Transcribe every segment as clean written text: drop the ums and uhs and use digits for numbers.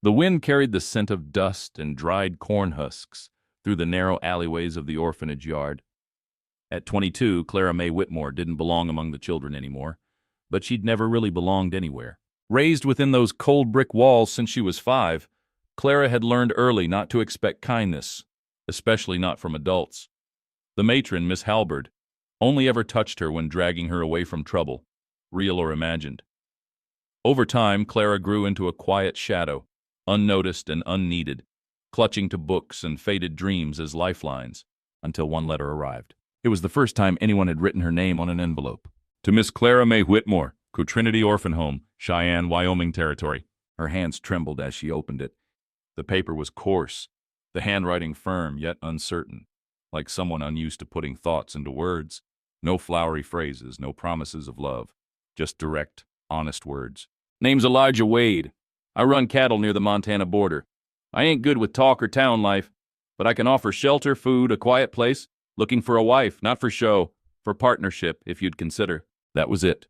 The wind carried the scent of dust and dried corn husks through the narrow alleyways of the orphanage yard. At 22, Clara May Whitmore didn't belong among the children anymore, but she'd never really belonged anywhere. Raised within those cold brick walls since she was 5, Clara had learned early not to expect kindness, especially not from adults. The matron, Miss Halberd, only ever touched her when dragging her away from trouble, real or imagined. Over time, Clara grew into a quiet shadow, unnoticed and unneeded, clutching to books and faded dreams as lifelines, until one letter arrived. It was the first time anyone had written her name on an envelope. To Miss Clara May Whitmore, Trinity Orphan Home, Cheyenne, Wyoming Territory. Her hands trembled as she opened it. The paper was coarse, the handwriting firm yet uncertain, like someone unused to putting thoughts into words. No flowery phrases, no promises of love, just direct, honest words. Name's Elijah Wade. I run cattle near the Montana border. I ain't good with talk or town life, but I can offer shelter, food, a quiet place. Looking for a wife, not for show, for partnership, if you'd consider. That was it.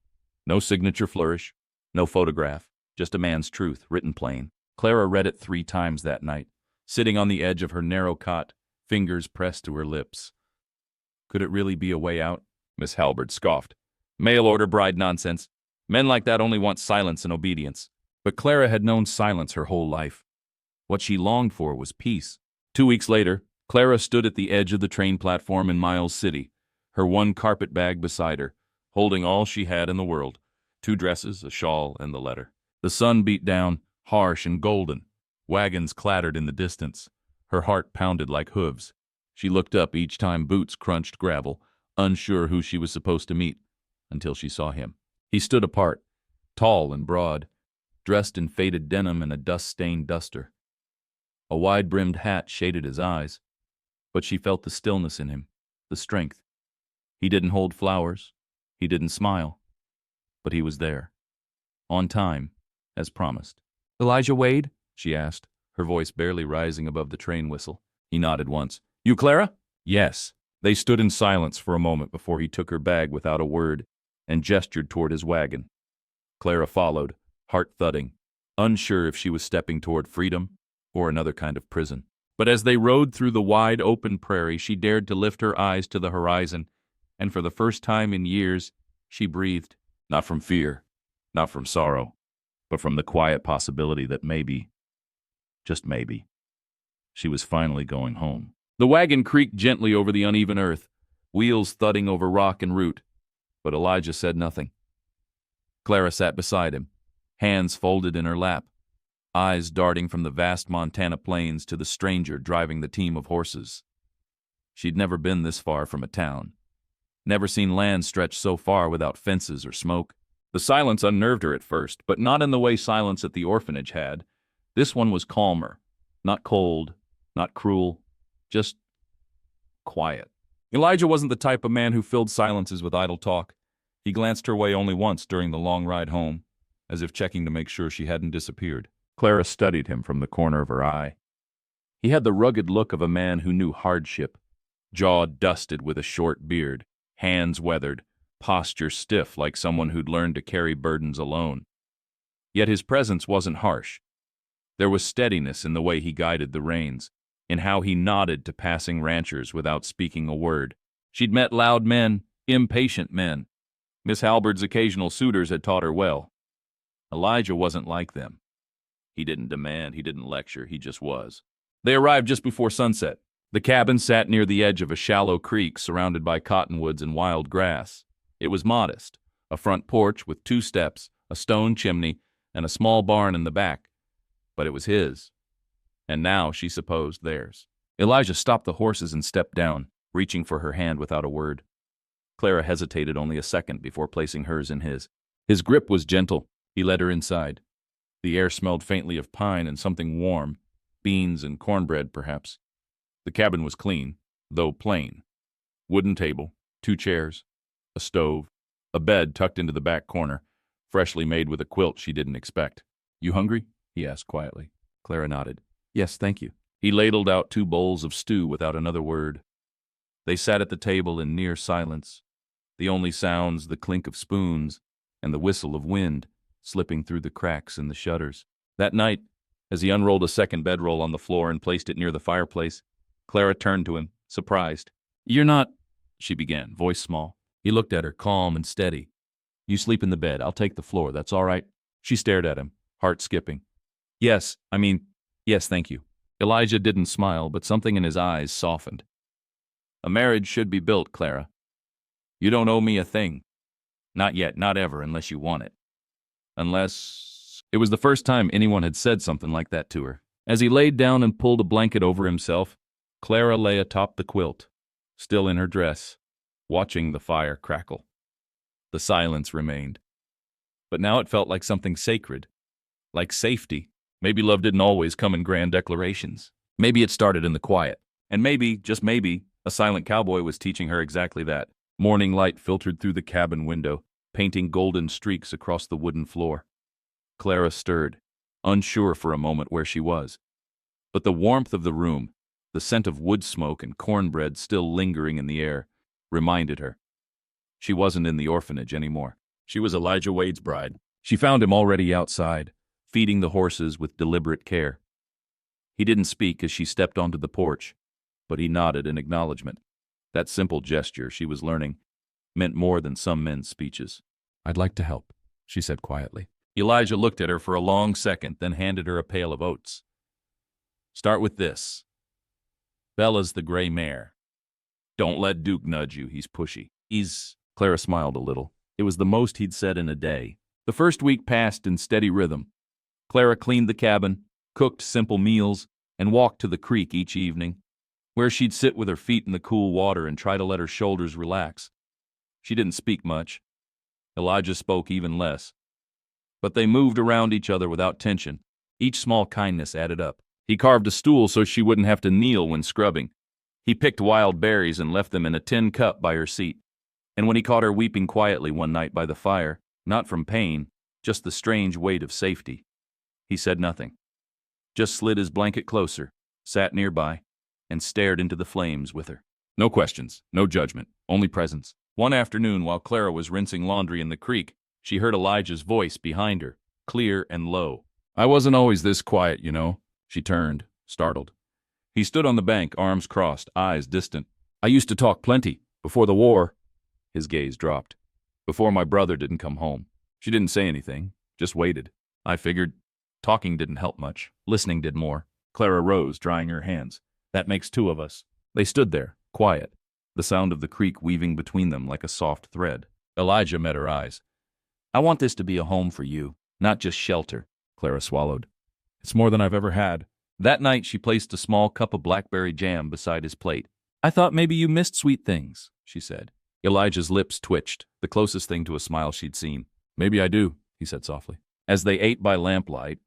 No signature flourish, no photograph, just a man's truth, written plain. Clara read it 3 times that night, sitting on the edge of her narrow cot, fingers pressed to her lips. Could it really be a way out? Miss Halberd scoffed. Mail-order bride nonsense. Men like that only want silence and obedience. But Clara had known silence her whole life. What she longed for was peace. 2 weeks later, Clara stood at the edge of the train platform in Miles City, her one carpet bag beside her, holding all she had in the world, 2 dresses, a shawl, and the letter. The sun beat down, harsh and golden. Wagons clattered in the distance. Her heart pounded like hooves. She looked up each time boots crunched gravel, unsure who she was supposed to meet, until she saw him. He stood apart, tall and broad, dressed in faded denim and a dust-stained duster. A wide-brimmed hat shaded his eyes, but she felt the stillness in him, the strength. He didn't hold flowers, he didn't smile, but he was there, on time, as promised. Elijah Wade? She asked, her voice barely rising above the train whistle. He nodded once. You Clara? Yes. They stood in silence for a moment before he took her bag without a word and gestured toward his wagon. Clara followed, heart thudding, unsure if she was stepping toward freedom or another kind of prison. But as they rode through the wide open prairie, she dared to lift her eyes to the horizon, and for the first time in years, she breathed, not from fear, not from sorrow, but from the quiet possibility that maybe, just maybe, she was finally going home. The wagon creaked gently over the uneven earth, wheels thudding over rock and root, but Elijah said nothing. Clara sat beside him, hands folded in her lap, eyes darting from the vast Montana plains to the stranger driving the team of horses. She'd never been this far from a town, never seen land stretch so far without fences or smoke. The silence unnerved her at first, but not in the way silence at the orphanage had. This one was calmer, not cold, not cruel, just quiet. Elijah wasn't the type of man who filled silences with idle talk. He glanced her way only once during the long ride home, as if checking to make sure she hadn't disappeared. Clara studied him from the corner of her eye. He had the rugged look of a man who knew hardship, jaw dusted with a short beard, hands weathered, posture stiff like someone who'd learned to carry burdens alone. Yet his presence wasn't harsh. There was steadiness in the way he guided the reins, in how he nodded to passing ranchers without speaking a word. She'd met loud men, impatient men. Miss Halberd's occasional suitors had taught her well. Elijah wasn't like them. He didn't demand, he didn't lecture, he just was. They arrived just before sunset. The cabin sat near the edge of a shallow creek surrounded by cottonwoods and wild grass. It was modest, a front porch with 2 steps, a stone chimney, and a small barn in the back. But it was his. And now, she supposed, theirs. Elijah stopped the horses and stepped down, reaching for her hand without a word. Clara hesitated only a second before placing hers in his. His grip was gentle. He led her inside. The air smelled faintly of pine and something warm, beans and cornbread, perhaps. The cabin was clean, though plain. Wooden table, 2 chairs, a stove, a bed tucked into the back corner, freshly made with a quilt she didn't expect. You hungry? He asked quietly. Clara nodded. Yes, thank you. He ladled out 2 bowls of stew without another word. They sat at the table in near silence, the only sounds the clink of spoons and the whistle of wind slipping through the cracks in the shutters. That night, As he unrolled a second bedroll on the floor and placed it near the fireplace, Clara turned to him, surprised. "You're not—" she began, voice small. He looked at her, calm and steady. "You sleep in the bed. I'll take the floor. That's all right?" She stared at him, heart skipping. Yes, thank you." Elijah didn't smile, but something in his eyes softened. "A marriage should be built, Clara. You don't owe me a thing. Not yet, not ever, unless you want it. Unless—" It was the first time anyone had said something like that to her. As he laid down and pulled a blanket over himself, Clara lay atop the quilt, still in her dress, watching the fire crackle. The silence remained. But now it felt like something sacred, like safety. Maybe love didn't always come in grand declarations. Maybe it started in the quiet. And maybe, just maybe, a silent cowboy was teaching her exactly that. Morning light filtered through the cabin window, painting golden streaks across the wooden floor. Clara stirred, unsure for a moment where she was. But the warmth of the room, the scent of wood smoke and cornbread still lingering in the air, reminded her. She wasn't in the orphanage anymore. She was Elijah Wade's bride. She found him already outside, feeding the horses with deliberate care. He didn't speak as she stepped onto the porch, but he nodded in acknowledgement. That simple gesture, she was learning, meant more than some men's speeches. "I'd like to help," she said quietly. Elijah looked at her for a long second, then handed her a pail of oats. "Start with this. Bella's the gray mare. Don't let Duke nudge you, he's pushy. Clara smiled a little. It was the most he'd said in a day. The first week passed in steady rhythm. Clara cleaned the cabin, cooked simple meals, and walked to the creek each evening, where she'd sit with her feet in the cool water and try to let her shoulders relax. She didn't speak much. Elijah spoke even less. But they moved around each other without tension. Each small kindness added up. He carved a stool so she wouldn't have to kneel when scrubbing. He picked wild berries and left them in a tin cup by her seat. And when he caught her weeping quietly one night by the fire, not from pain, just the strange weight of safety, he said nothing. Just slid his blanket closer, sat nearby, and stared into the flames with her. No questions, no judgment, only presence. One afternoon, while Clara was rinsing laundry in the creek, she heard Elijah's voice behind her, clear and low. "I wasn't always this quiet, you know." She turned, startled. He stood on the bank, arms crossed, eyes distant. "I used to talk plenty, before the war." His gaze dropped. "Before my brother didn't come home." She didn't say anything, just waited. "I figured talking didn't help much. Listening did more." Clara rose, drying her hands. "That makes two of us." They stood there, quiet, the sound of the creek weaving between them like a soft thread. Elijah met her eyes. "I want this to be a home for you, not just shelter." Clara swallowed. "It's more than I've ever had." That night she placed a small cup of blackberry jam beside his plate. "I thought maybe you missed sweet things," she said. Elijah's lips twitched, the closest thing to a smile she'd seen. "Maybe I do," he said softly. As they ate by lamplight,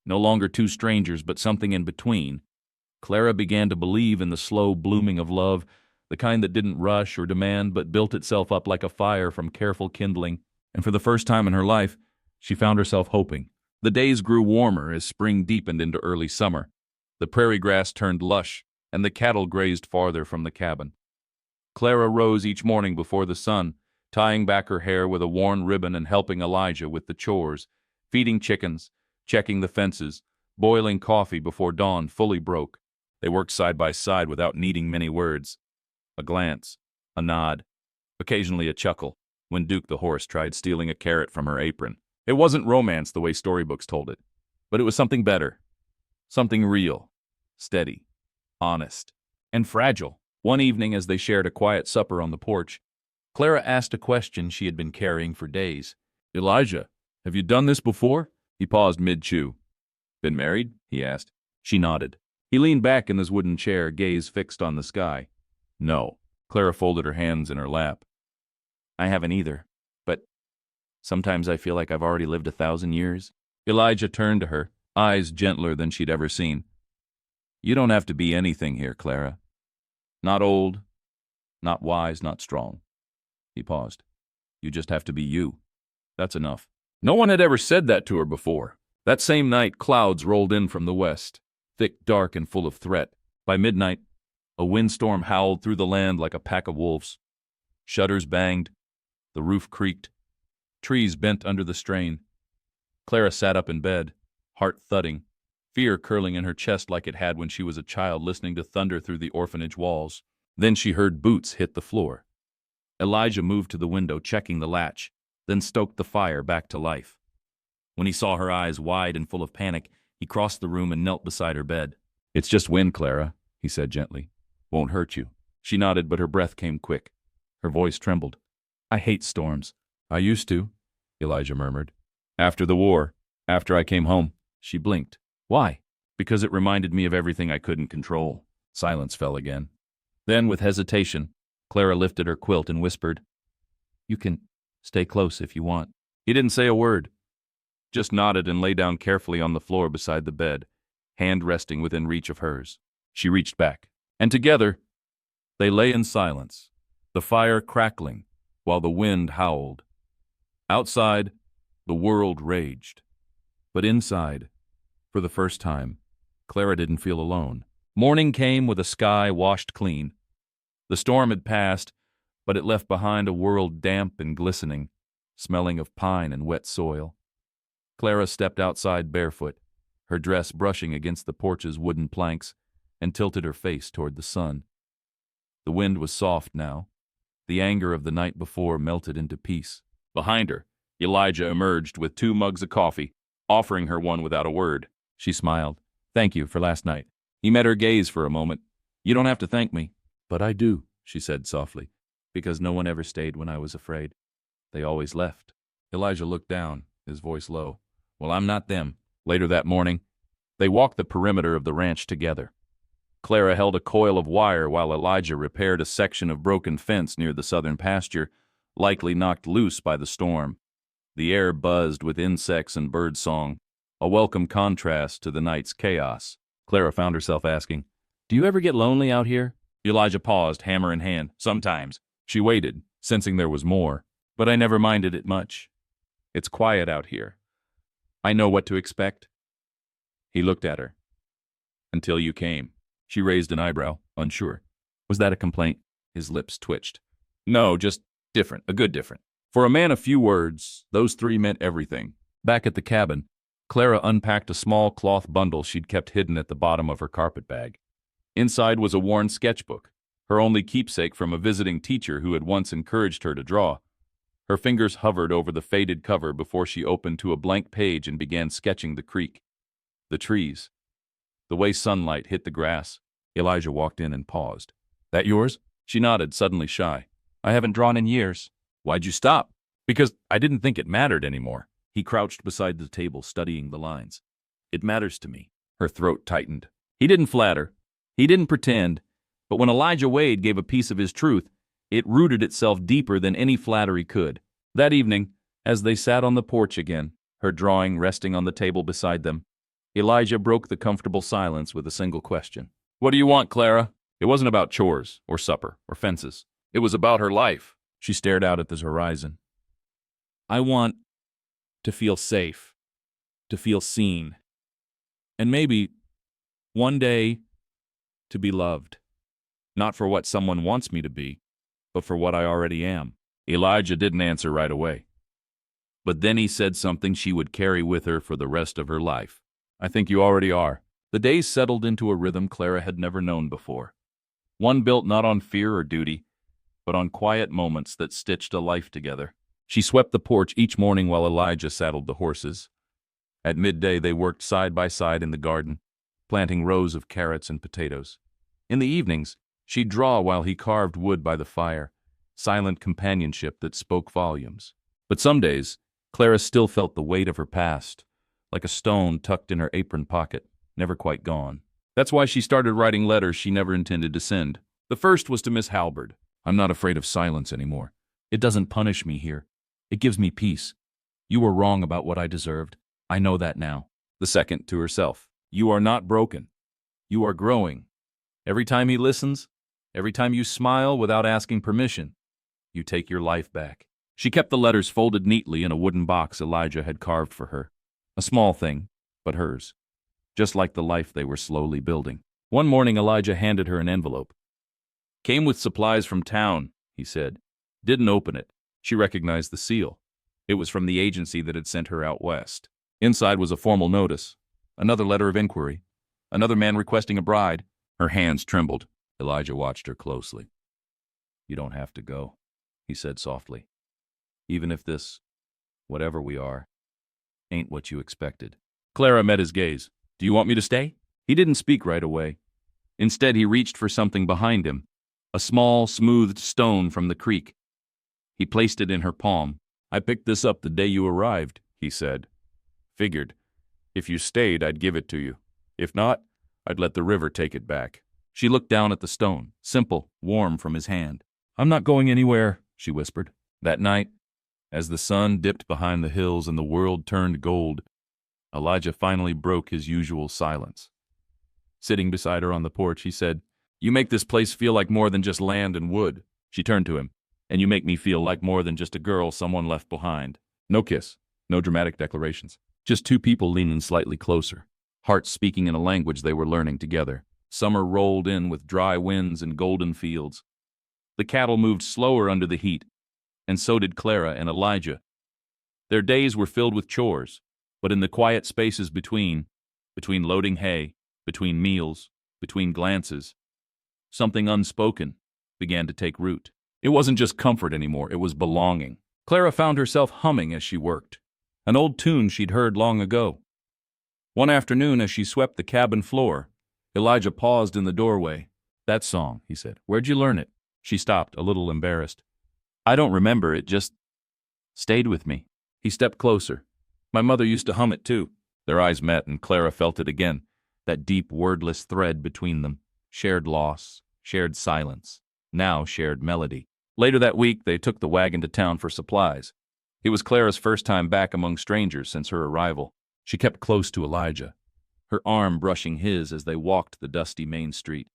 no longer two strangers but something in between, Clara began to believe in the slow blooming of love, the kind that didn't rush or demand but built itself up like a fire from careful kindling. And for the first time in her life, she found herself hoping. The days grew warmer as spring deepened into early summer. The prairie grass turned lush, and the cattle grazed farther from the cabin. Clara rose each morning before the sun, tying back her hair with a worn ribbon and helping Elijah with the chores, feeding chickens, checking the fences, boiling coffee before dawn fully broke. They worked side by side without needing many words. A glance, a nod, occasionally a chuckle, when Duke the horse tried stealing a carrot from her apron. It wasn't romance the way storybooks told it, but it was something better, something real, steady, honest, and fragile. One evening, as they shared a quiet supper on the porch, Clara asked a question she had been carrying for days. "Elijah, have you done this before?" He paused mid-chew. "Been married?" he asked. She nodded. He leaned back in his wooden chair, gaze fixed on the sky. "No." Clara folded her hands in her lap. "I haven't either, but sometimes I feel like I've already lived 1,000 years. Elijah turned to her, eyes gentler than she'd ever seen. "You don't have to be anything here, Clara. Not old, not wise, not strong." He paused. "You just have to be you. That's enough." No one had ever said that to her before. That same night, clouds rolled in from the west, thick, dark, and full of threat. By midnight, a windstorm howled through the land like a pack of wolves. Shutters banged, the roof creaked, trees bent under the strain. Clara sat up in bed, heart thudding, fear curling in her chest like it had when she was a child listening to thunder through the orphanage walls. Then she heard boots hit the floor. Elijah moved to the window, checking the latch, then stoked the fire back to life. When he saw her eyes wide and full of panic, he crossed the room and knelt beside her bed. "It's just wind, Clara," he said gently. "Won't hurt you." She nodded, but her breath came quick. Her voice trembled. "I hate storms." "I used to," Elijah murmured. "After the war, after I came home." She blinked. "Why?" "Because it reminded me of everything I couldn't control." Silence fell again. Then, with hesitation, Clara lifted her quilt and whispered, "You can stay close if you want." He didn't say a word, just nodded and lay down carefully on the floor beside the bed, hand resting within reach of hers. She reached back, and together they lay in silence, the fire crackling while the wind howled. Outside, the world raged. But inside, for the first time, Clara didn't feel alone. Morning came with a sky washed clean. The storm had passed, but it left behind a world damp and glistening, smelling of pine and wet soil. Clara stepped outside barefoot, her dress brushing against the porch's wooden planks, and tilted her face toward the sun. The wind was soft now. The anger of the night before melted into peace. Behind her, Elijah emerged with 2 mugs of coffee, offering her one without a word. She smiled. "Thank you for last night." He met her gaze for a moment. "You don't have to thank me." "But I do," she said softly, "because no one ever stayed when I was afraid. They always left." Elijah looked down, his voice low. "Well, I'm not them." Later that morning, they walked the perimeter of the ranch together. Clara held a coil of wire while Elijah repaired a section of broken fence near the southern pasture, likely knocked loose by the storm. The air buzzed with insects and birdsong, a welcome contrast to the night's chaos. Clara found herself asking, "Do you ever get lonely out here?" Elijah paused, hammer in hand. "Sometimes." She waited, sensing there was more. "But I never minded it much. It's quiet out here. I know what to expect." He looked at her. "Until you came." She raised an eyebrow, unsure. Was that a complaint? His lips twitched. "No, just different, a good different." For a man of few words, those 3 meant everything. Back at the cabin, Clara unpacked a small cloth bundle she'd kept hidden at the bottom of her carpet bag. Inside was a worn sketchbook, her only keepsake from a visiting teacher who had once encouraged her to draw. Her fingers hovered over the faded cover before she opened to a blank page and began sketching the creek, the trees, the way sunlight hit the grass. Elijah walked in and paused. "That yours?" She nodded, suddenly shy. "I haven't drawn in years." "Why'd you stop?" "Because I didn't think it mattered anymore." He crouched beside the table, studying the lines. "It matters to me." Her throat tightened. He didn't flatter. He didn't pretend. But when Elijah Wade gave a piece of his truth, it rooted itself deeper than any flattery could. That evening, as they sat on the porch again, her drawing resting on the table beside them, Elijah broke the comfortable silence with a single question. "What do you want, Clara?" It wasn't about chores, or supper, or fences. It was about her life. She stared out at the horizon. "I want to feel safe, to feel seen, and maybe, one day, to be loved. Not for what someone wants me to be, but for what I already am." Elijah didn't answer right away. But then he said something she would carry with her for the rest of her life. "I think you already are." The days settled into a rhythm Clara had never known before. One built not on fear or duty, but on quiet moments that stitched a life together. She swept the porch each morning while Elijah saddled the horses. At midday they worked side by side in the garden, planting rows of carrots and potatoes. In the evenings, she'd draw while he carved wood by the fire, silent companionship that spoke volumes. But some days, Clara still felt the weight of her past, like a stone tucked in her apron pocket, never quite gone. That's why she started writing letters she never intended to send. The first was to Miss Halberd. "I'm not afraid of silence anymore. It doesn't punish me here. It gives me peace. You were wrong about what I deserved. I know that now." The second to herself. "You are not broken. You are growing. Every time he listens, every time you smile without asking permission, you take your life back." She kept the letters folded neatly in a wooden box Elijah had carved for her. A small thing, but hers. Just like the life they were slowly building. One morning Elijah handed her an envelope. "Came with supplies from town," he said. Didn't open it. She recognized the seal. It was from the agency that had sent her out west. Inside was a formal notice. Another letter of inquiry. Another man requesting a bride. Her hands trembled. Elijah watched her closely. You don't have to go, he said softly. Even if this, whatever we are, ain't what you expected. Clara met his gaze. Do you want me to stay? He didn't speak right away. Instead, he reached for something behind him, a small, smoothed stone from the creek. He placed it in her palm. I picked this up the day you arrived, he said. Figured, if you stayed, I'd give it to you. If not, I'd let the river take it back. She looked down at the stone, simple, warm from his hand. I'm not going anywhere, she whispered. That night, as the sun dipped behind the hills and the world turned gold, Elijah finally broke his usual silence. Sitting beside her on the porch, he said, You make this place feel like more than just land and wood. She turned to him. And you make me feel like more than just a girl someone left behind. No kiss, no dramatic declarations. Just two people leaning slightly closer, hearts speaking in a language they were learning together. Summer rolled in with dry winds and golden fields. The cattle moved slower under the heat, and so did Clara and Elijah. Their days were filled with chores, but in the quiet spaces between loading hay, between meals, between glances, something unspoken began to take root. It wasn't just comfort anymore, it was belonging. Clara found herself humming as she worked, an old tune she'd heard long ago. One afternoon, as she swept the cabin floor, Elijah paused in the doorway. That song, he said. Where'd you learn it? She stopped, a little embarrassed. I don't remember, it just stayed with me. He stepped closer. My mother used to hum it too. Their eyes met, and Clara felt it again, that deep, wordless thread between them. Shared loss, shared silence, now shared melody. Later that week, they took the wagon to town for supplies. It was Clara's first time back among strangers since her arrival. She kept close to Elijah, her arm brushing his as they walked the dusty main street.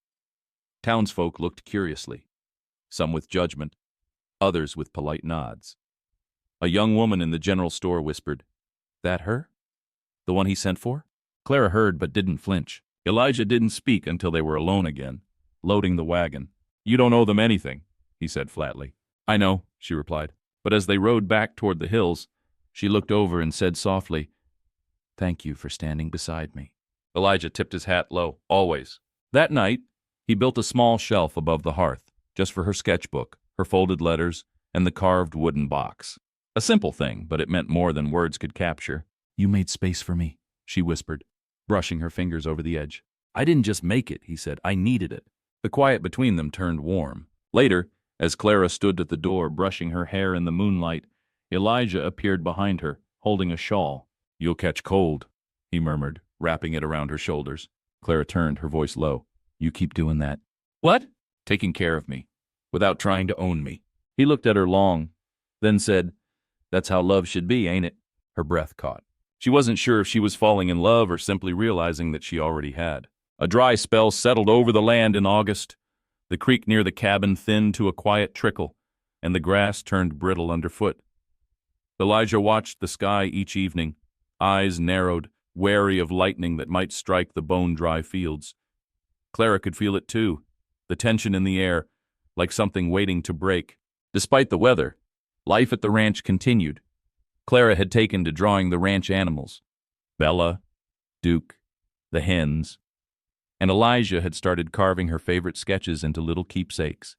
Townsfolk looked curiously, some with judgment, others with polite nods. A young woman in the general store whispered, That her? The one he sent for? Clara heard but didn't flinch. Elijah didn't speak until they were alone again, loading the wagon. You don't owe them anything, he said flatly. I know, she replied. But as they rode back toward the hills, she looked over and said softly, Thank you for standing beside me. Elijah tipped his hat low, always. That night, he built a small shelf above the hearth, just for her sketchbook, her folded letters, and the carved wooden box. A simple thing, but it meant more than words could capture. You made space for me, she whispered, brushing her fingers over the edge. I didn't just make it, he said. I needed it. The quiet between them turned warm. Later, as Clara stood at the door brushing her hair in the moonlight, Elijah appeared behind her, holding a shawl. You'll catch cold, he murmured, wrapping it around her shoulders. Clara turned, her voice low. You keep doing that. What? Taking care of me, without trying to own me. He looked at her long, then said, That's how love should be, ain't it? Her breath caught. She wasn't sure if she was falling in love or simply realizing that she already had. A dry spell settled over the land in August. The creek near the cabin thinned to a quiet trickle, and the grass turned brittle underfoot. Elijah watched the sky each evening, eyes narrowed, wary of lightning that might strike the bone-dry fields. Clara could feel it too, the tension in the air, like something waiting to break. Despite the weather, life at the ranch continued. Clara had taken to drawing the ranch animals, Bella, Duke, the hens, and Elijah had started carving her favorite sketches into little keepsakes.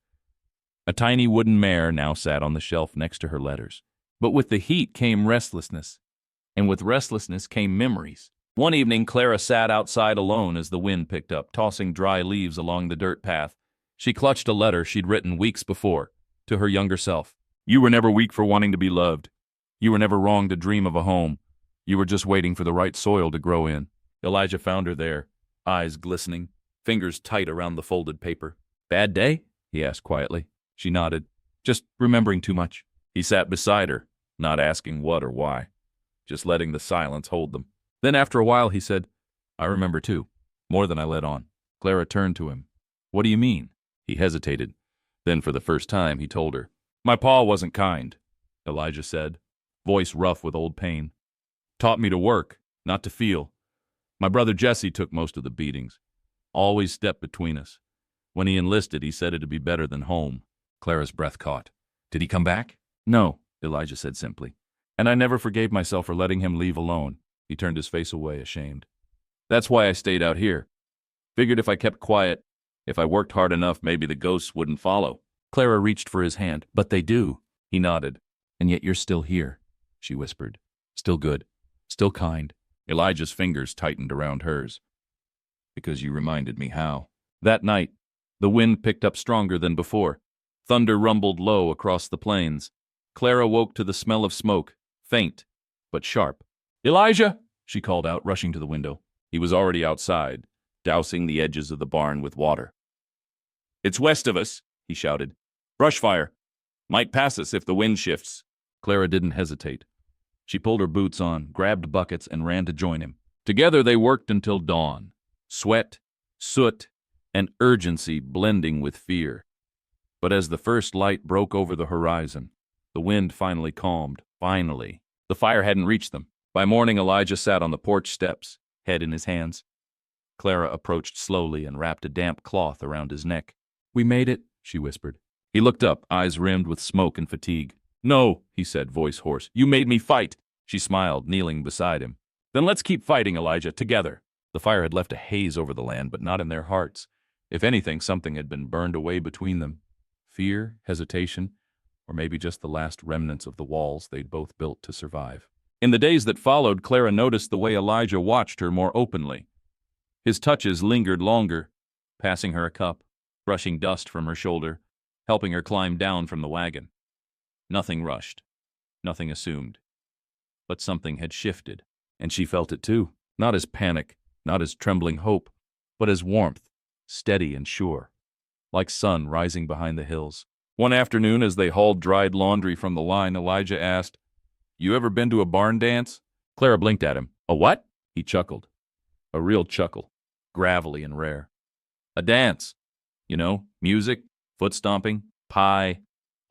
A tiny wooden mare now sat on the shelf next to her letters. But with the heat came restlessness, and with restlessness came memories. One evening, Clara sat outside alone as the wind picked up, tossing dry leaves along the dirt path. She clutched a letter she'd written weeks before, to her younger self. You were never weak for wanting to be loved. You were never wrong to dream of a home. You were just waiting for the right soil to grow in. Elijah found her there, eyes glistening, fingers tight around the folded paper. Bad day? He asked quietly. She nodded. Just remembering too much. He sat beside her, not asking what or why, just letting the silence hold them. Then after a while he said, I remember too, more than I let on. Clara turned to him. What do you mean? He hesitated. Then for the first time he told her. My pa wasn't kind, Elijah said, voice rough with old pain. Taught me to work, not to feel. My brother Jesse took most of the beatings. Always stepped between us. When he enlisted, he said it'd be better than home. Clara's breath caught. Did he come back? No, Elijah said simply. And I never forgave myself for letting him leave alone. He turned his face away, ashamed. That's why I stayed out here. Figured if I kept quiet, if I worked hard enough, maybe the ghosts wouldn't follow. Clara reached for his hand. But they do. He nodded. And yet you're still here, she whispered. Still good. Still kind. Elijah's fingers tightened around hers. Because you reminded me how. That night, the wind picked up stronger than before. Thunder rumbled low across the plains. Clara woke to the smell of smoke, faint, but sharp. Elijah, she called out, rushing to the window. He was already outside, dousing the edges of the barn with water. It's west of us, he shouted. Brush fire. Might pass us if the wind shifts. Clara didn't hesitate. She pulled her boots on, grabbed buckets, and ran to join him. Together they worked until dawn. Sweat, soot, and urgency blending with fear. But as the first light broke over the horizon, the wind finally calmed. Finally. The fire hadn't reached them. By morning, Elijah sat on the porch steps, head in his hands. Clara approached slowly and wrapped a damp cloth around his neck. We made it, she whispered. He looked up, eyes rimmed with smoke and fatigue. No, he said, voice hoarse. You made me fight. She smiled, kneeling beside him. Then let's keep fighting, Elijah, together. The fire had left a haze over the land, but not in their hearts. If anything, something had been burned away between them. Fear, hesitation, or maybe just the last remnants of the walls they'd both built to survive. In the days that followed, Clara noticed the way Elijah watched her more openly. His touches lingered longer, passing her a cup, brushing dust from her shoulder, helping her climb down from the wagon. Nothing rushed, nothing assumed. But something had shifted, and she felt it too, not as panic, not as trembling hope, but as warmth, steady and sure, like sun rising behind the hills. One afternoon, as they hauled dried laundry from the line, Elijah asked, You ever been to a barn dance? Clara blinked at him. A what? He chuckled. A real chuckle, gravelly and rare. A dance. You know, music, foot stomping, pie,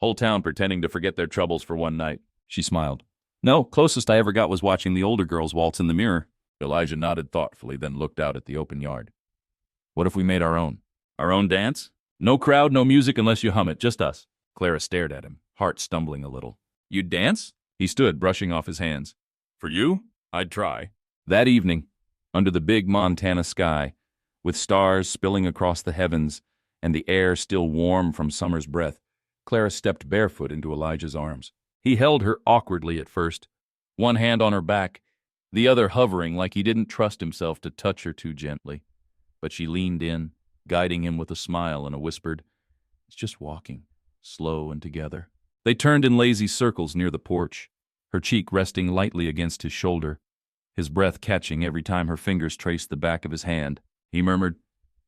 whole town pretending to forget their troubles for one night. She smiled. No, closest I ever got was watching the older girls waltz in the mirror. Elijah nodded thoughtfully, then looked out at the open yard. What if we made our own? Our own dance? No crowd, no music unless you hum it, just us. Clara stared at him, heart stumbling a little. You'd dance? He stood, brushing off his hands. For you? I'd try. That evening, under the big Montana sky, with stars spilling across the heavens and the air still warm from summer's breath, Clara stepped barefoot into Elijah's arms. He held her awkwardly at first, one hand on her back, the other hovering like he didn't trust himself to touch her too gently. But she leaned in, guiding him with a smile and a whispered, It's just walking, slow and together. They turned in lazy circles near the porch, her cheek resting lightly against his shoulder, his breath catching every time her fingers traced the back of his hand. He murmured,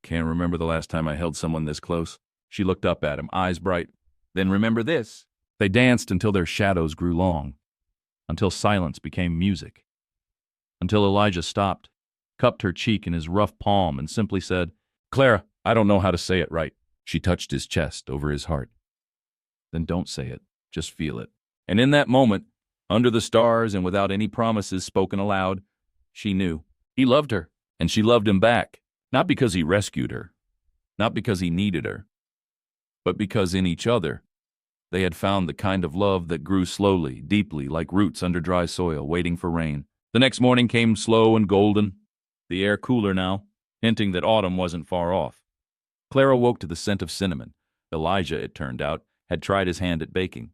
Can't remember the last time I held someone this close. She looked up at him, eyes bright. Then remember this. They danced until their shadows grew long, until silence became music, until Elijah stopped, cupped her cheek in his rough palm, and simply said, Clara, I don't know how to say it right. She touched his chest over his heart. Then don't say it, just feel it. And in that moment, under the stars and without any promises spoken aloud, she knew. He loved her, and she loved him back, not because he rescued her, not because he needed her, but because in each other, they had found the kind of love that grew slowly, deeply, like roots under dry soil, waiting for rain. The next morning came slow and golden, the air cooler now, hinting that autumn wasn't far off. Clara woke to the scent of cinnamon. Elijah, it turned out, had tried his hand at baking.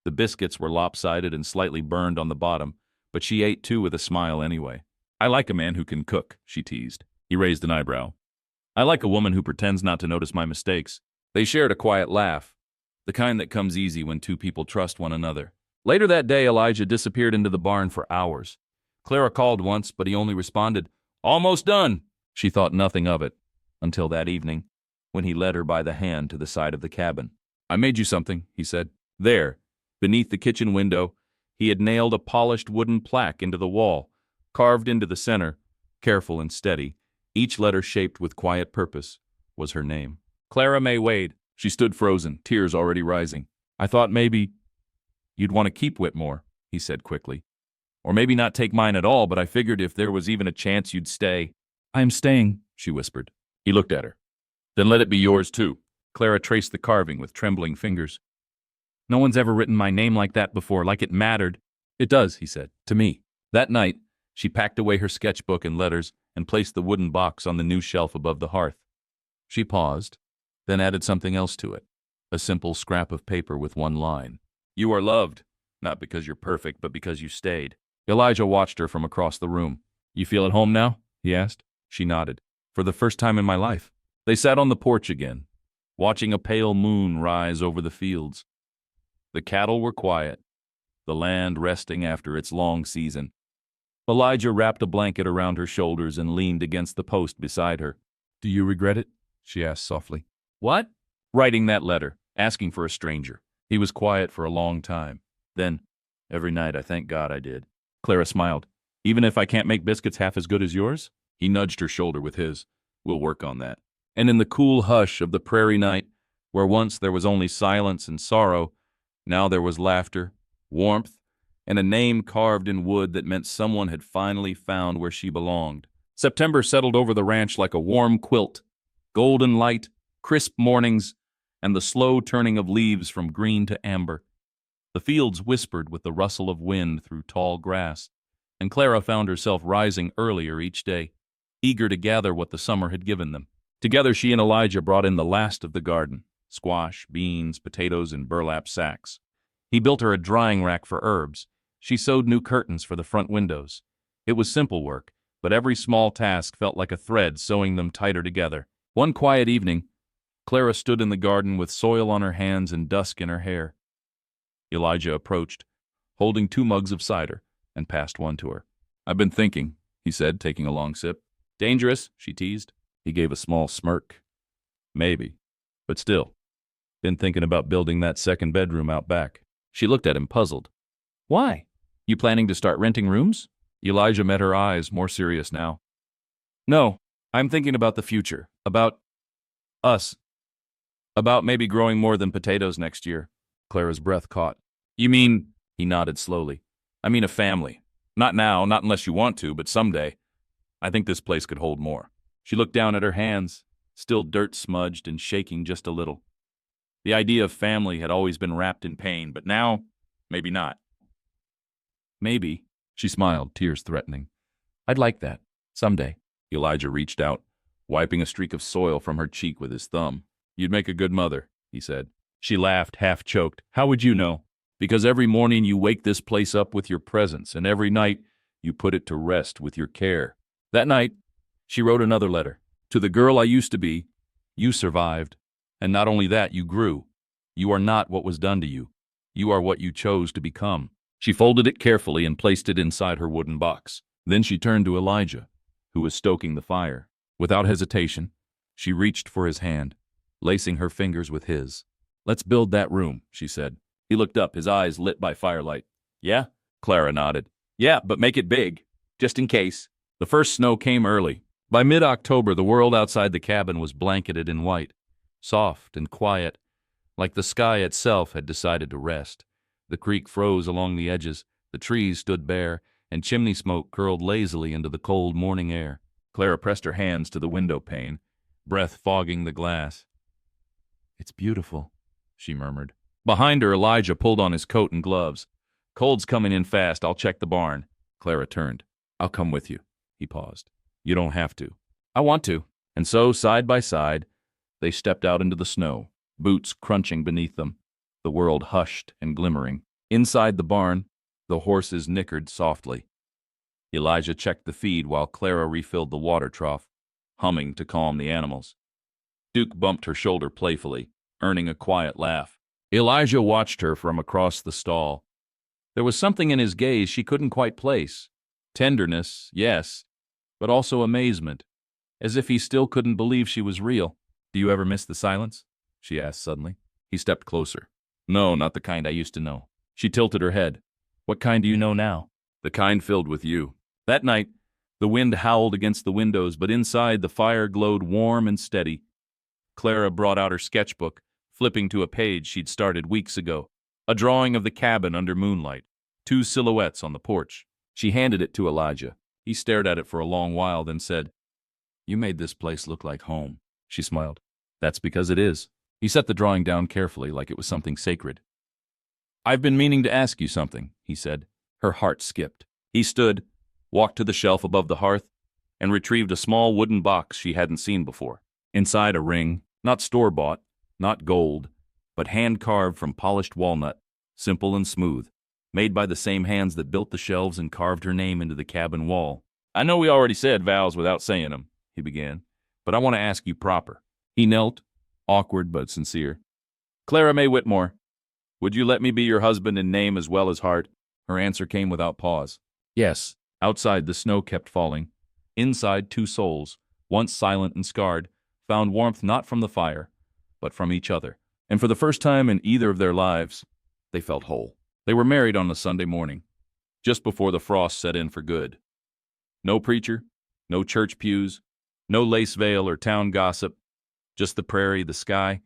The biscuits were lopsided and slightly burned on the bottom, but she ate two with a smile anyway. I like a man who can cook, she teased. He raised an eyebrow. I like a woman who pretends not to notice my mistakes. They shared a quiet laugh, the kind that comes easy when two people trust one another. Later that day, Elijah disappeared into the barn for hours. Clara called once, but he only responded, Almost done. She thought nothing of it, until that evening, when he led her by the hand to the side of the cabin. I made you something, he said. There, beneath the kitchen window, he had nailed a polished wooden plaque into the wall, carved into the center, careful and steady, each letter shaped with quiet purpose, was her name. Clara May Wade. She stood frozen, tears already rising. I thought maybe you'd want to keep Whitmore, he said quickly. Or maybe not take mine at all, but I figured if there was even a chance you'd stay. I am staying, she whispered. He looked at her. Then let it be yours too. Clara traced the carving with trembling fingers. No one's ever written my name like that before, like it mattered. It does, he said, to me. That night, she packed away her sketchbook and letters and placed the wooden box on the new shelf above the hearth. She paused, then added something else to it, a simple scrap of paper with one line. "You are loved, not because you're perfect, but because you stayed." Elijah watched her from across the room. "You feel at home now?" he asked. She nodded. "For the first time in my life." They sat on the porch again, watching a pale moon rise over the fields. The cattle were quiet, the land resting after its long season. Elijah wrapped a blanket around her shoulders and leaned against the post beside her. "Do you regret it?" she asked softly. "What?" "Writing that letter, asking for a stranger." He was quiet for a long time. Then, "Every night I thank God I did." Clara smiled. "Even if I can't make biscuits half as good as yours?" He nudged her shoulder with his. "We'll work on that." And in the cool hush of the prairie night, where once there was only silence and sorrow, now there was laughter, warmth, and a name carved in wood that meant someone had finally found where she belonged. September settled over the ranch like a warm quilt. Golden light, crisp mornings, and the slow turning of leaves from green to amber. The fields whispered with the rustle of wind through tall grass, and Clara found herself rising earlier each day, eager to gather what the summer had given them. Together she and Elijah brought in the last of the garden, squash, beans, potatoes, and burlap sacks. He built her a drying rack for herbs. She sewed new curtains for the front windows. It was simple work, but every small task felt like a thread sewing them tighter together. One quiet evening, Clara stood in the garden with soil on her hands and dusk in her hair. Elijah approached, holding 2 mugs of cider, and passed one to her. "I've been thinking," he said, taking a long sip. "Dangerous?" she teased. He gave a small smirk. "Maybe, but still. Been thinking about building that second bedroom out back." She looked at him, puzzled. "Why? You planning to start renting rooms?" Elijah met her eyes, more serious now. "No, I'm thinking about the future, about us. About maybe growing more than potatoes next year." Clara's breath caught. "You mean," he nodded slowly, "I mean a family. Not now, not unless you want to, but someday. I think this place could hold more." She looked down at her hands, still dirt-smudged and shaking just a little. The idea of family had always been wrapped in pain, but now, maybe not. "Maybe," she smiled, tears threatening. "I'd like that. Someday." Elijah reached out, wiping a streak of soil from her cheek with his thumb. "You'd make a good mother," he said. She laughed, half-choked. "How would you know?" "Because every morning you wake this place up with your presence, and every night you put it to rest with your care." That night, she wrote another letter. "To the girl I used to be, you survived. And not only that, you grew. You are not what was done to you. You are what you chose to become." She folded it carefully and placed it inside her wooden box. Then she turned to Elijah, who was stoking the fire. Without hesitation, she reached for his hand, lacing her fingers with his. "Let's build that room," she said. He looked up, his eyes lit by firelight. "Yeah?" Clara nodded. "Yeah, but make it big, just in case." The first snow came early. By mid-October, the world outside the cabin was blanketed in white, soft and quiet, like the sky itself had decided to rest. The creek froze along the edges, the trees stood bare, and chimney smoke curled lazily into the cold morning air. Clara pressed her hands to the window pane, breath fogging the glass. "It's beautiful," she murmured. Behind her, Elijah pulled on his coat and gloves. "Cold's coming in fast. I'll check the barn." Clara turned. "I'll come with you." He paused. "You don't have to." "I want to." And so, side by side, they stepped out into the snow, boots crunching beneath them, the world hushed and glimmering. Inside the barn, the horses nickered softly. Elijah checked the feed while Clara refilled the water trough, humming to calm the animals. Duke bumped her shoulder playfully, earning a quiet laugh. Elijah watched her from across the stall. There was something in his gaze she couldn't quite place. Tenderness, yes, but also amazement, as if he still couldn't believe she was real. "Do you ever miss the silence?" she asked suddenly. He stepped closer. "No, not the kind I used to know." She tilted her head. "What kind do you know now?" "The kind filled with you." That night, the wind howled against the windows, but inside the fire glowed warm and steady. Clara brought out her sketchbook, flipping to a page she'd started weeks ago. A drawing of the cabin under moonlight, 2 silhouettes on the porch. She handed it to Elijah. He stared at it for a long while, then said, "You made this place look like home." She smiled. "That's because it is." He set the drawing down carefully, like it was something sacred. "I've been meaning to ask you something," he said. Her heart skipped. He stood, walked to the shelf above the hearth, and retrieved a small wooden box she hadn't seen before. Inside a ring, not store-bought, not gold, but hand-carved from polished walnut, simple and smooth, made by the same hands that built the shelves and carved her name into the cabin wall. "I know we already said vows without saying them," he began, "but I want to ask you proper." He knelt, awkward but sincere. "Clara May Whitmore, would you let me be your husband in name as well as heart?" Her answer came without pause. Yes. Outside, the snow kept falling. Inside, two souls, once silent and scarred, found warmth not from the fire, but from each other. And for the first time in either of their lives, they felt whole. They were married on a Sunday morning, just before the frost set in for good. No preacher, no church pews, no lace veil or town gossip, just the prairie, the sky,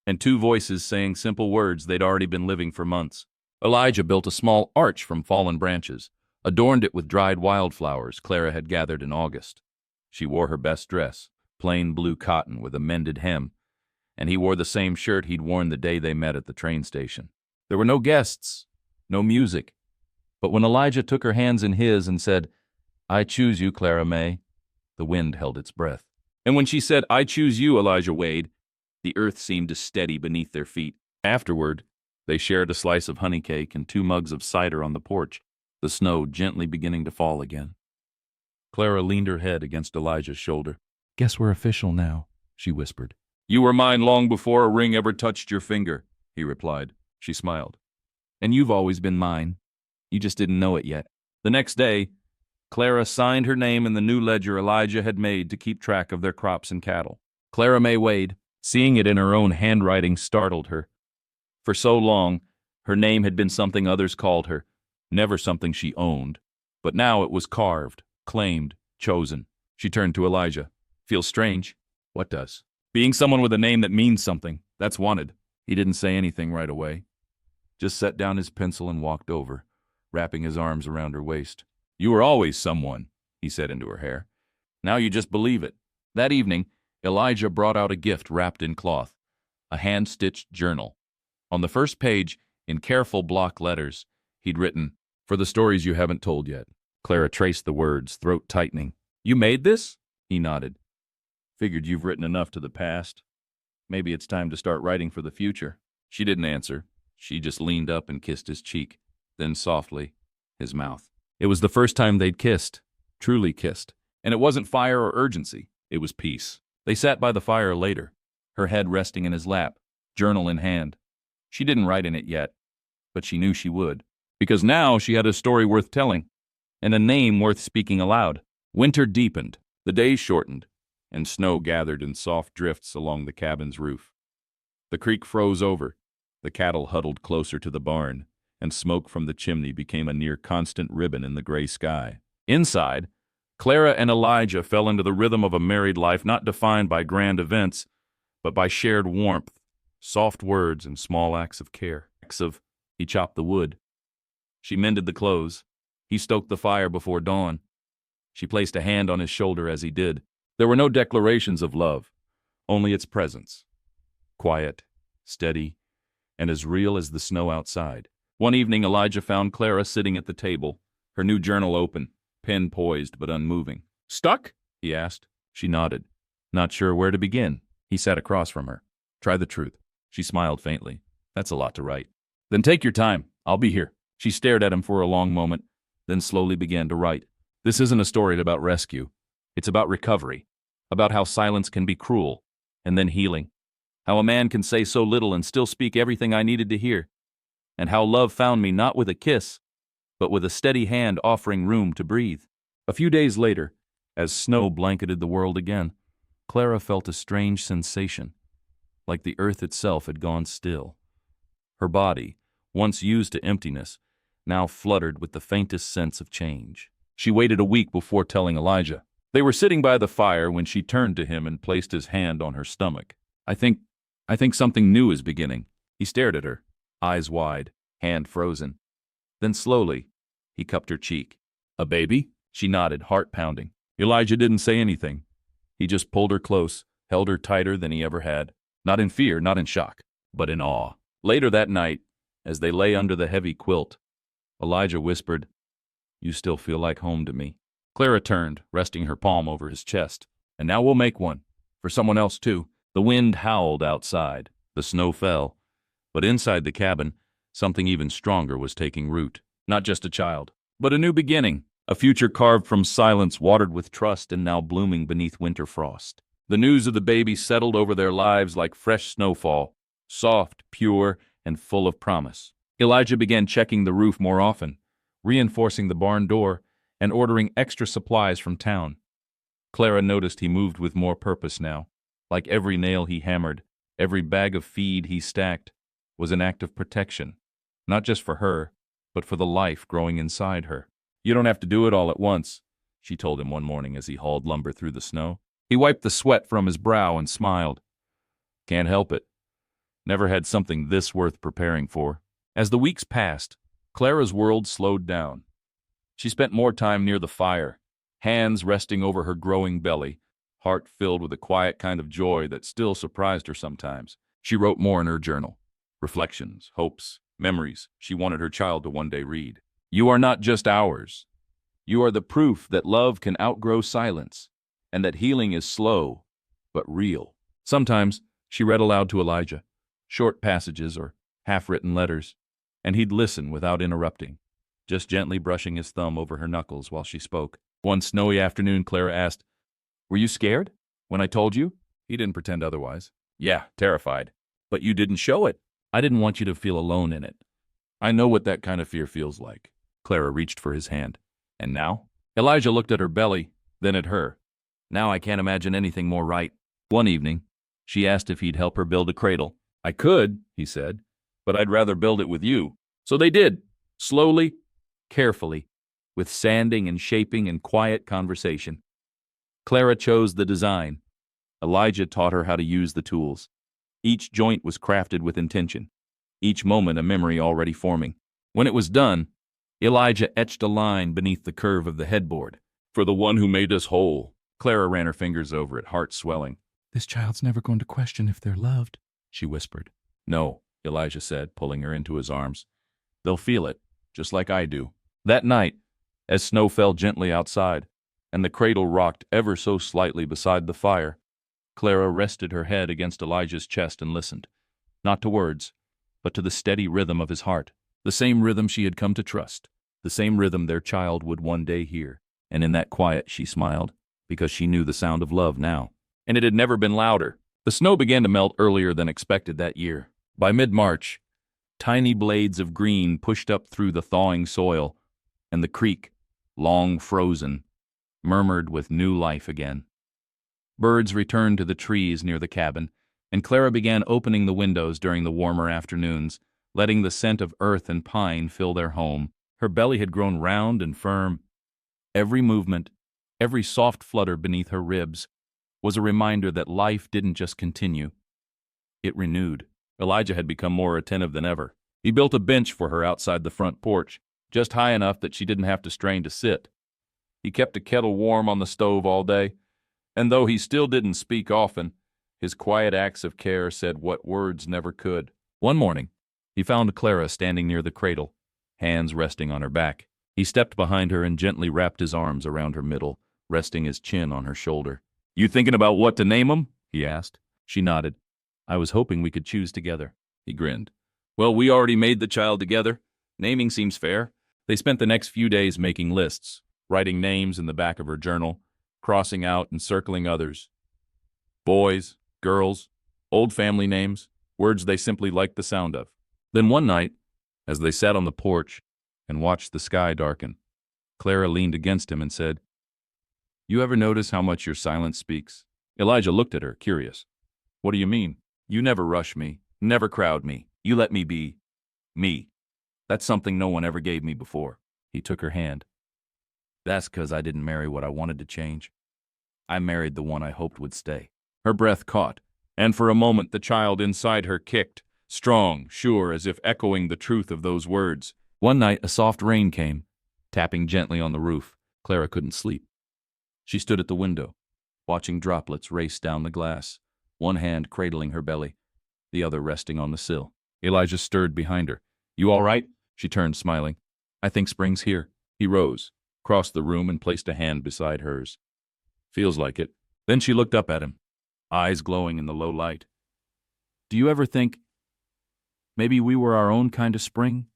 and two voices saying simple words they'd already been living for months. Elijah built a small arch from fallen branches, adorned it with dried wildflowers Clara had gathered in August. She wore her best dress, plain blue cotton with a mended hem, and he wore the same shirt he'd worn the day they met at the train station. There were no guests, no music, but when Elijah took her hands in his and said, "I choose you, Clara May," the wind held its breath. And when she said, "I choose you, Elijah Wade," the earth seemed to steady beneath their feet. Afterward, they shared a slice of honey cake and 2 mugs of cider on the porch, the snow gently beginning to fall again. Clara leaned her head against Elijah's shoulder. "Guess we're official now," she whispered. "You were mine long before a ring ever touched your finger," he replied. She smiled. "And you've always been mine. You just didn't know it yet." The next day, Clara signed her name in the new ledger Elijah had made to keep track of their crops and cattle. Clara May Wade, seeing it in her own handwriting, startled her. For so long, her name had been something others called her, never something she owned. But now it was carved, claimed, chosen. She turned to Elijah. "Feels strange." "What does?" "Being someone with a name that means something. That's wanted." He didn't say anything right away. Just set down his pencil and walked over, wrapping his arms around her waist. "You were always someone," he said into her hair. "Now you just believe it." That evening, Elijah brought out a gift wrapped in cloth, a hand-stitched journal. On the first page, in careful block letters, he'd written, "For the stories you haven't told yet." Clara traced the words, throat tightening. "You made this?" He nodded. "Figured you've written enough to the past. Maybe it's time to start writing for the future." She didn't answer. She just leaned up and kissed his cheek, then softly, his mouth. It was the first time they'd kissed, truly kissed. And it wasn't fire or urgency. It was peace. They sat by the fire later, her head resting in his lap, journal in hand. She didn't write in it yet, but she knew she would. Because now she had a story worth telling, and a name worth speaking aloud. Winter deepened, the days shortened, and snow gathered in soft drifts along the cabin's roof. The creek froze over, the cattle huddled closer to the barn, and smoke from the chimney became a near-constant ribbon in the gray sky. Inside, Clara and Elijah fell into the rhythm of a married life not defined by grand events, but by shared warmth, soft words, and small acts of care. He chopped the wood. She mended the clothes. He stoked the fire before dawn. She placed a hand on his shoulder as he did. There were no declarations of love, only its presence. Quiet, steady, and as real as the snow outside. One evening, Elijah found Clara sitting at the table, her new journal open, pen poised but unmoving. "Stuck?" he asked. She nodded. Not sure where to begin. He sat across from her. "Try the truth." She smiled faintly. "That's a lot to write." "Then take your time. I'll be here." She stared at him for a long moment, then slowly began to write. "This isn't a story about rescue. It's about recovery, about how silence can be cruel, and then healing. How a man can say so little and still speak everything I needed to hear. And how love found me not with a kiss, but with a steady hand offering room to breathe." A few days later, as snow blanketed the world again, Clara felt a strange sensation, like the earth itself had gone still. Her body, once used to emptiness, now fluttered with the faintest sense of change. She waited a week before telling Elijah. They were sitting by the fire when she turned to him and placed his hand on her stomach. I think something new is beginning." He stared at her, eyes wide, hand frozen. Then slowly, he cupped her cheek. "A baby?" She nodded, heart pounding. Elijah didn't say anything. He just pulled her close, held her tighter than he ever had. Not in fear, not in shock, but in awe. Later that night, as they lay under the heavy quilt, Elijah whispered, "You still feel like home to me." Clara turned, resting her palm over his chest. And now we'll make one. For someone else, too. The wind howled outside. The snow fell. But inside the cabin, something even stronger was taking root. Not just a child, but a new beginning. A future carved from silence, watered with trust, and now blooming beneath winter frost. The news of the baby settled over their lives like fresh snowfall, soft, pure, and full of promise. Elijah began checking the roof more often, reinforcing the barn door, and ordering extra supplies from town. Clara noticed he moved with more purpose now. Like every nail he hammered, every bag of feed he stacked, was an act of protection, not just for her, but for the life growing inside her. "You don't have to do it all at once," she told him one morning as he hauled lumber through the snow. He wiped the sweat from his brow and smiled. "Can't help it. Never had something this worth preparing for." As the weeks passed, Clara's world slowed down. She spent more time near the fire, hands resting over her growing belly, heart filled with a quiet kind of joy that still surprised her sometimes. She wrote more in her journal. Reflections, hopes, memories she wanted her child to one day read. "You are not just ours. You are the proof that love can outgrow silence, and that healing is slow, but real." Sometimes she read aloud to Elijah, short passages or half-written letters, and he'd listen without interrupting, just gently brushing his thumb over her knuckles while she spoke. One snowy afternoon, Clara asked, "Were you scared when I told you?" He didn't pretend otherwise. "Yeah, terrified. But you didn't show it." "I didn't want you to feel alone in it. I know what that kind of fear feels like." Clara reached for his hand. "And now?" Elijah looked at her belly, then at her. "Now I can't imagine anything more right." One evening, she asked if he'd help her build a cradle. "I could," he said, "but I'd rather build it with you." So they did, slowly, carefully, with sanding and shaping and quiet conversation. Clara chose the design. Elijah taught her how to use the tools. Each joint was crafted with intention, each moment a memory already forming. When it was done, Elijah etched a line beneath the curve of the headboard. "For the one who made us whole." Clara ran her fingers over it, heart swelling. "This child's never going to question if they're loved," she whispered. "No," Elijah said, pulling her into his arms. "They'll feel it, just like I do." That night, as snow fell gently outside, and the cradle rocked ever so slightly beside the fire, Clara rested her head against Elijah's chest and listened, not to words, but to the steady rhythm of his heart, the same rhythm she had come to trust, the same rhythm their child would one day hear. And in that quiet she smiled, because she knew the sound of love now. And it had never been louder. The snow began to melt earlier than expected that year. By mid-March, tiny blades of green pushed up through the thawing soil, and the creek, long frozen, murmured with new life again. Birds returned to the trees near the cabin, and Clara began opening the windows during the warmer afternoons, letting the scent of earth and pine fill their home. Her belly had grown round and firm. Every movement, every soft flutter beneath her ribs, was a reminder that life didn't just continue. It renewed. Elijah had become more attentive than ever. He built a bench for her outside the front porch, just high enough that she didn't have to strain to sit. He kept a kettle warm on the stove all day, and though he still didn't speak often, his quiet acts of care said what words never could. One morning, he found Clara standing near the cradle, hands resting on her back. He stepped behind her and gently wrapped his arms around her middle, resting his chin on her shoulder. "You thinking about what to name 'em?" he asked. She nodded. "I was hoping we could choose together." He grinned. "Well, we already made the child together. Naming seems fair." They spent the next few days making lists, writing names in the back of her journal, crossing out and circling others. Boys, girls, old family names, words they simply liked the sound of. Then one night, as they sat on the porch and watched the sky darken, Clara leaned against him and said, "You ever notice how much your silence speaks?" Elijah looked at her, curious. "What do you mean?" "You never rush me, never crowd me. You let me be me. That's something no one ever gave me before." He took her hand. "That's 'cause I didn't marry what I wanted to change. I married the one I hoped would stay." Her breath caught, and for a moment the child inside her kicked, strong, sure, as if echoing the truth of those words. One night a soft rain came, tapping gently on the roof. Clara couldn't sleep. She stood at the window, watching droplets race down the glass, one hand cradling her belly, the other resting on the sill. Elijah stirred behind her. "You all right?" She turned, smiling. "I think spring's here." He rose, crossed the room and placed a hand beside hers. Feels like it. Then she looked up at him, eyes glowing in the low light. Do you ever think maybe we were our own kind of spring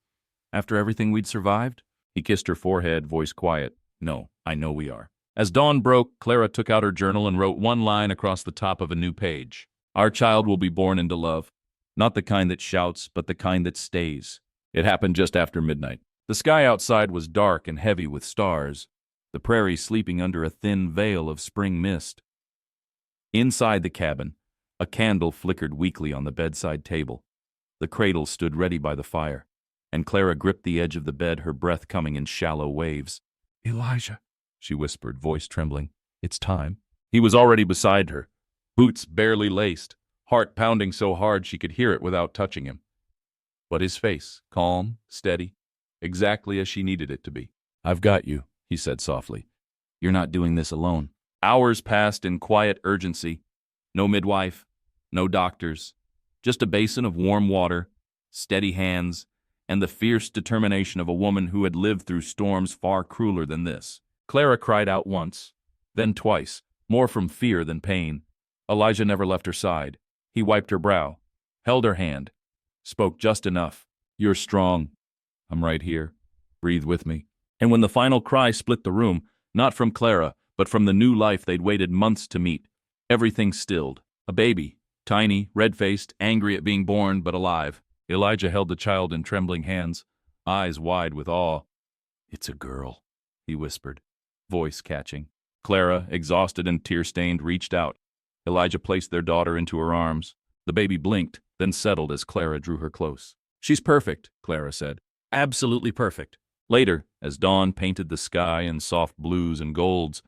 after everything we'd survived? He kissed her forehead, voice quiet. No, I know we are. As dawn broke, Clara took out her journal and wrote one line across the top of a new page. Our child will be born into love, not the kind that shouts, but the kind that stays. It happened just after midnight. The sky outside was dark and heavy with stars, the prairie sleeping under a thin veil of spring mist. Inside the cabin, a candle flickered weakly on the bedside table. The cradle stood ready by the fire, and Clara gripped the edge of the bed, her breath coming in shallow waves. Elijah, she whispered, voice trembling. It's time. He was already beside her, boots barely laced, heart pounding so hard she could hear it without touching him. But his face, calm, steady, exactly as she needed it to be. I've got you, he said softly. You're not doing this alone. Hours passed in quiet urgency. No midwife, no doctors, just a basin of warm water, steady hands, and the fierce determination of a woman who had lived through storms far crueler than this. Clara cried out once, then twice, more from fear than pain. Elijah never left her side. He wiped her brow, held her hand, spoke just enough. You're strong. I'm right here. Breathe with me. And when the final cry split the room, not from Clara, but from the new life they'd waited months to meet, everything stilled. A baby, tiny, red-faced, angry at being born, but alive. Elijah held the child in trembling hands, eyes wide with awe. It's a girl, he whispered, voice catching. Clara, exhausted and tear-stained, reached out. Elijah placed their daughter into her arms. The baby blinked, then settled as Clara drew her close. She's perfect, Clara said. Absolutely perfect. Later, as dawn painted the sky in soft blues and golds,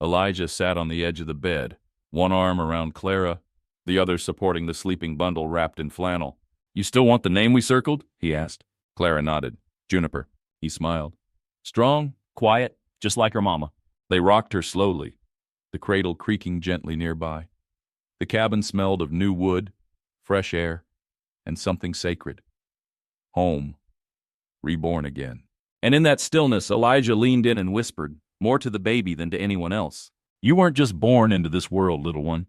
Elijah sat on the edge of the bed, one arm around Clara, the other supporting the sleeping bundle wrapped in flannel. You still want the name we circled? He asked. Clara nodded. Juniper. He smiled. Strong, quiet, just like her mama. They rocked her slowly, the cradle creaking gently nearby. The cabin smelled of new wood, fresh air, and something sacred. Home. Reborn again. And in that stillness, Elijah leaned in and whispered, more to the baby than to anyone else. You weren't just born into this world, little one.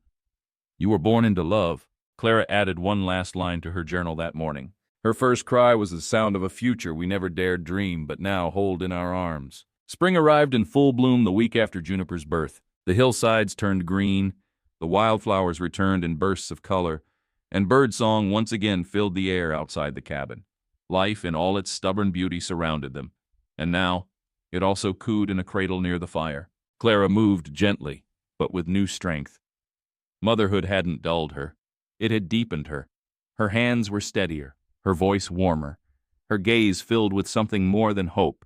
You were born into love. Clara added one last line to her journal that morning. Her first cry was the sound of a future we never dared dream, but now hold in our arms. Spring arrived in full bloom the week after Juniper's birth. The hillsides turned green, the wildflowers returned in bursts of color, and birdsong once again filled the air outside the cabin. Life in all its stubborn beauty surrounded them, and now it also cooed in a cradle near the fire. Clara moved gently, but with new strength. Motherhood hadn't dulled her. It had deepened her. Her hands were steadier, her voice warmer, her gaze filled with something more than hope,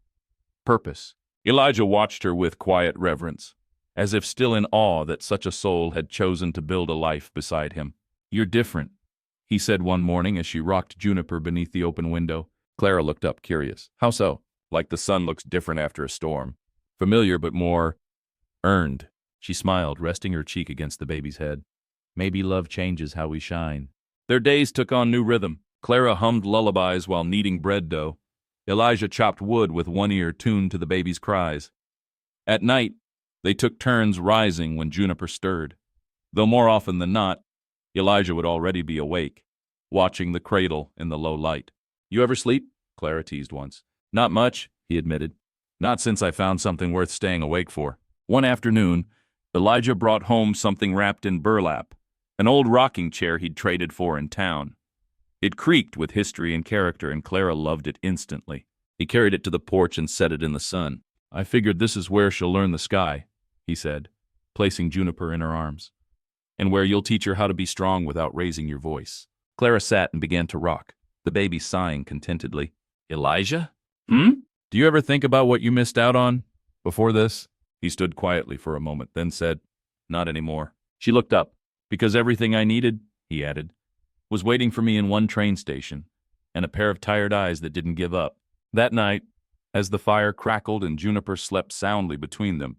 purpose. Elijah watched her with quiet reverence, as if still in awe that such a soul had chosen to build a life beside him. You're different, he said one morning as she rocked Juniper beneath the open window. Clara looked up, curious. How so? Like the sun looks different after a storm. Familiar but more earned. She smiled, resting her cheek against the baby's head. Maybe love changes how we shine. Their days took on new rhythm. Clara hummed lullabies while kneading bread dough. Elijah chopped wood with one ear tuned to the baby's cries. At night, they took turns rising when Juniper stirred. Though more often than not, Elijah would already be awake, watching the cradle in the low light. You ever sleep? Clara teased once. Not much, he admitted. Not since I found something worth staying awake for. One afternoon, Elijah brought home something wrapped in burlap, an old rocking chair he'd traded for in town. It creaked with history and character, and Clara loved it instantly. He carried it to the porch and set it in the sun. I figured this is where she'll learn the sky, he said, placing Juniper in her arms, and where you'll teach her how to be strong without raising your voice. Clara sat and began to rock, the baby sighing contentedly. Elijah? Do you ever think about what you missed out on before this? He stood quietly for a moment, then said, Not anymore. She looked up. Because everything I needed, he added, was waiting for me in one train station, and a pair of tired eyes that didn't give up. That night, as the fire crackled and Juniper slept soundly between them,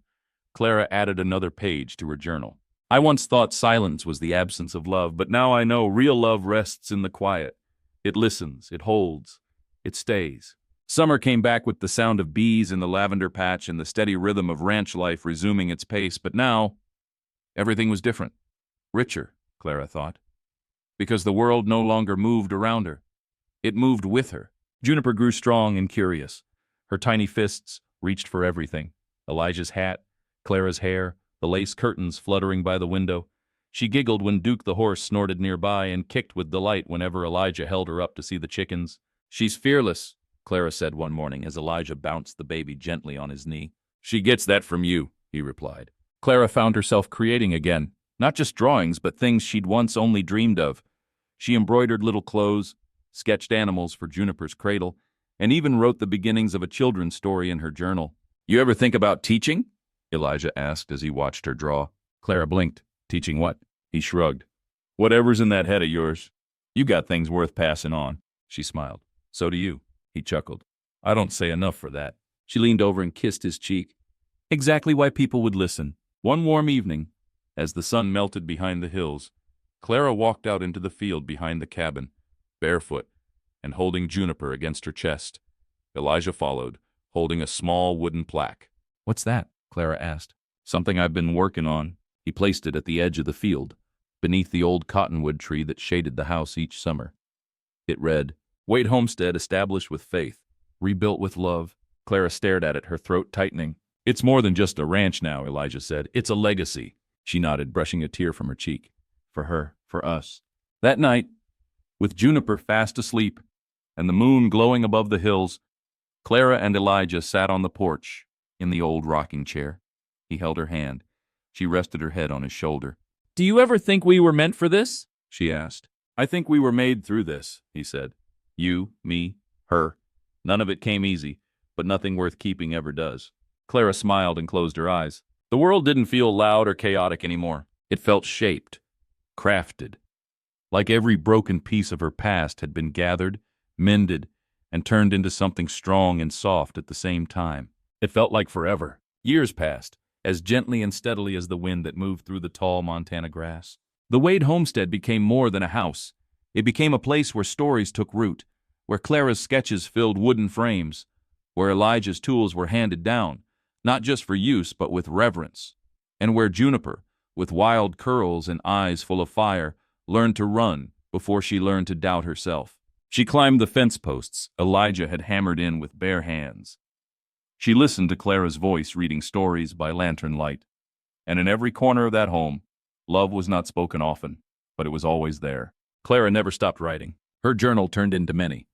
Clara added another page to her journal. I once thought silence was the absence of love, but now I know real love rests in the quiet. It listens, it holds, it stays. Summer came back with the sound of bees in the lavender patch and the steady rhythm of ranch life resuming its pace, but now everything was different. Richer, Clara thought, because the world no longer moved around her. It moved with her. Juniper grew strong and curious. Her tiny fists reached for everything. Elijah's hat, Clara's hair, the lace curtains fluttering by the window. She giggled when Duke the horse snorted nearby and kicked with delight whenever Elijah held her up to see the chickens. "She's fearless," Clara said one morning as Elijah bounced the baby gently on his knee. "She gets that from you," he replied. Clara found herself creating again, not just drawings, but things she'd once only dreamed of. She embroidered little clothes, sketched animals for Juniper's cradle, and even wrote the beginnings of a children's story in her journal. "You ever think about teaching?" Elijah asked as he watched her draw. Clara blinked. "Teaching what?" He shrugged. "Whatever's in that head of yours. You got things worth passing on." She smiled. "So do you," he chuckled. "I don't say enough for that." She leaned over and kissed his cheek. Exactly why people would listen. One warm evening, as the sun melted behind the hills, Clara walked out into the field behind the cabin, barefoot, and holding Juniper against her chest. Elijah followed, holding a small wooden plaque. "What's that?" Clara asked. "Something I've been working on." He placed it at the edge of the field, beneath the old cottonwood tree that shaded the house each summer. It read, "Wade Homestead established with faith, rebuilt with love." Clara stared at it, her throat tightening. "It's more than just a ranch now," Elijah said. "It's a legacy." She nodded, brushing a tear from her cheek. "For her, for us." That night, with Juniper fast asleep and the moon glowing above the hills, Clara and Elijah sat on the porch in the old rocking chair. He held her hand. She rested her head on his shoulder. "Do you ever think we were meant for this?" she asked. "I think we were made through this," he said. "You, me, her. None of it came easy, but nothing worth keeping ever does." Clara smiled and closed her eyes. The world didn't feel loud or chaotic anymore. It felt shaped, crafted, like every broken piece of her past had been gathered, mended, and turned into something strong and soft at the same time. It felt like forever. Years passed, as gently and steadily as the wind that moved through the tall Montana grass. The Wade homestead became more than a house. It became a place where stories took root, where Clara's sketches filled wooden frames, where Elijah's tools were handed down, not just for use but with reverence, and where Juniper, with wild curls and eyes full of fire, learned to run before she learned to doubt herself. She climbed the fence posts Elijah had hammered in with bare hands. She listened to Clara's voice reading stories by lantern light. And in every corner of that home, love was not spoken often, but it was always there. Clara never stopped writing. Her journal turned into many.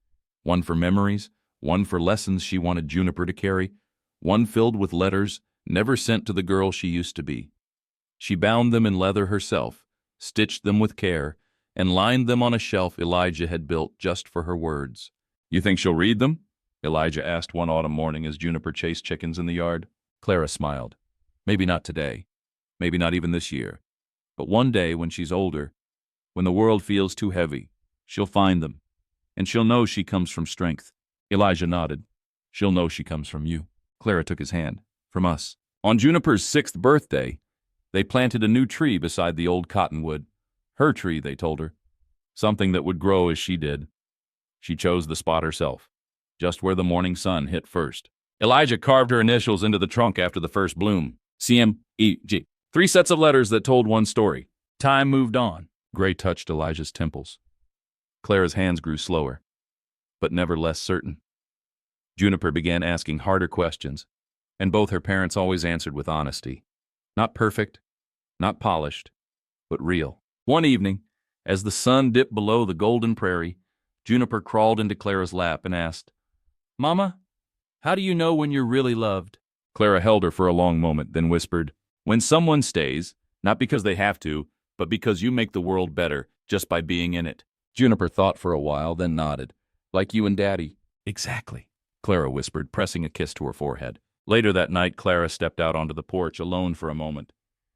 One for memories, one for lessons she wanted Juniper to carry, one filled with letters never sent to the girl she used to be. She bound them in leather herself, stitched them with care, and lined them on a shelf Elijah had built just for her words. "You think she'll read them?" Elijah asked one autumn morning as Juniper chased chickens in the yard. Clara smiled. "Maybe not today. Maybe not even this year. But one day when she's older, when the world feels too heavy, she'll find them. And she'll know she comes from strength." Elijah nodded. "She'll know she comes from you." Clara took his hand. "From us." On Juniper's 6th birthday, they planted a new tree beside the old cottonwood. Her tree, they told her. Something that would grow as she did. She chose the spot herself, just where the morning sun hit first. Elijah carved her initials into the trunk after the first bloom. C-M-E-G. 3 sets of letters that told one story. Time moved on. Gray touched Elijah's temples. Clara's hands grew slower, but never less certain. Juniper began asking harder questions, and both her parents always answered with honesty. Not perfect, not polished, but real. One evening, as the sun dipped below the golden prairie, Juniper crawled into Clara's lap and asked, "Mama, how do you know when you're really loved?" Clara held her for a long moment, then whispered, "When someone stays, not because they have to, but because you make the world better just by being in it." Juniper thought for a while, then nodded. "Like you and Daddy." "Exactly," Clara whispered, pressing a kiss to her forehead. Later that night, Clara stepped out onto the porch alone for a moment.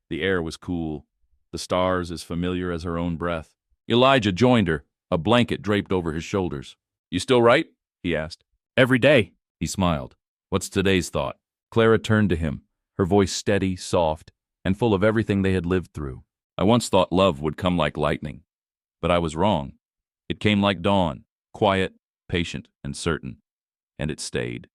The air was cool, the stars as familiar as her own breath. Elijah joined her, a blanket draped over his shoulders. "You still write?" he asked. "Every day," he smiled. "What's today's thought?" Clara turned to him, her voice steady, soft, and full of everything they had lived through. "I once thought love would come like lightning, but I was wrong. It came like dawn, quiet, patient, and certain. and it stayed.